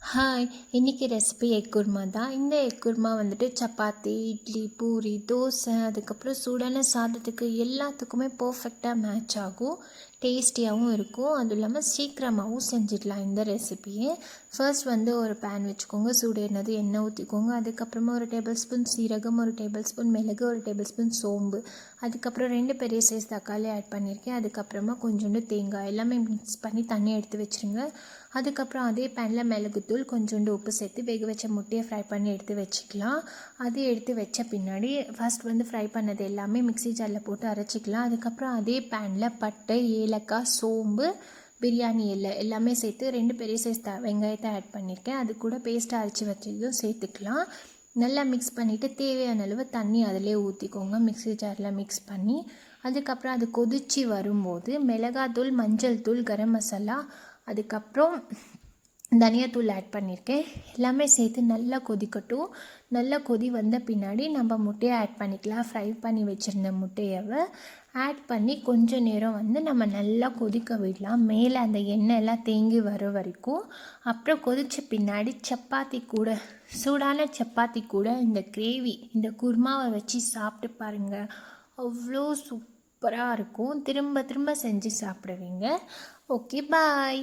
Hi, இன்றைக்கி recipe egg kurma தான். இந்த எக் குருமா வந்துட்டு சப்பாத்தி, இட்லி, பூரி, தோசை, அதுக்கப்புறம் சூடான சாதத்துக்கு எல்லாத்துக்குமே பர்ஃபெக்டாக மேட்ச் ஆகும். டேஸ்டியாகவும் இருக்கும். அதுவும் இல்லாமல் சீக்கிரமாகவும் செஞ்சிடலாம் இந்த ரெசிபியை. ஃபர்ஸ்ட் ஒரு பேன் வச்சுக்கோங்க. சூடேறினது எண்ணெய் ஊற்றிக்கோங்க. அதுக்கப்புறமா ஒரு டேபிள் ஸ்பூன் சீரகம், ஒரு டேபிள் ஸ்பூன் மிளகு, ஒரு டேபிள் ஸ்பூன் சோம்பு, அதுக்கப்புறம் 2 பெரிய சைஸ் தக்காளி ஆட் பண்ணியிருக்கேன். அதுக்கப்புறமா கொஞ்சோண்டு தேங்காய் எல்லாமே மிக்ஸ் பண்ணி தண்ணி எடுத்து வச்சுருங்க. அதுக்கப்புறம் அதே பேனில் மிளகுத்தூள், கொஞ்சோண்டு உப்பு சேர்த்து வேக வச்ச முட்டையை ஃப்ரை பண்ணி எடுத்து வச்சுக்கலாம். அது எடுத்து வச்ச பின்னாடி ஃபஸ்ட் ஃப்ரை பண்ணது எல்லாமே மிக்ஸி ஜாரில் போட்டு அரைச்சிக்கலாம். அதுக்கப்புறம் அதே பேனில் பட்டை, ஏலக்காய், சோம்பு, பிரியாணி இலை எல்லாமே சேர்த்து 2 பெரிய சைஸ் வெங்காயத்தை ஆட் பண்ணியிருக்கேன். அது கூட பேஸ்ட்டை அரைச்சி வச்சதும் சேர்த்துக்கலாம். நல்லா மிக்ஸ் பண்ணிவிட்டு தேவையான அளவு தண்ணி அதிலே ஊற்றிக்கோங்க. மிக்ஸி ஜாரில் மிக்ஸ் பண்ணி அதுக்கப்புறம் அது கொதித்து வரும்போது மிளகாத்தூள், மஞ்சள் தூள், கரம் மசாலா, அதுக்கப்புறம் தனியாத்தூள் ஆட் பண்ணியிருக்கேன். எல்லாமே சேர்த்து நல்லா கொதிக்கட்டும். நல்லா கொதி வந்த பின்னாடி நம்ம முட்டையை ஆட் பண்ணிக்கலாம். ஃப்ரை பண்ணி வச்சுருந்த முட்டையை ஆட் பண்ணி கொஞ்சம் நேரம் நம்ம நல்லா கொதிக்க விடலாம். மேலே அந்த எண்ணெயெல்லாம் தேங்கி வர வரைக்கும். அப்புறம் கொதித்த பின்னாடி சப்பாத்தி கூட, சூடான சப்பாத்தி கூட இந்த கிரேவி, இந்த குருமாவை வச்சு சாப்பிட்டு பாருங்கள். அவ்வளோ சூப்பராக இருக்கும். திரும்ப திரும்ப செஞ்சு சாப்பிடுவீங்க. ஓகே, பாய்.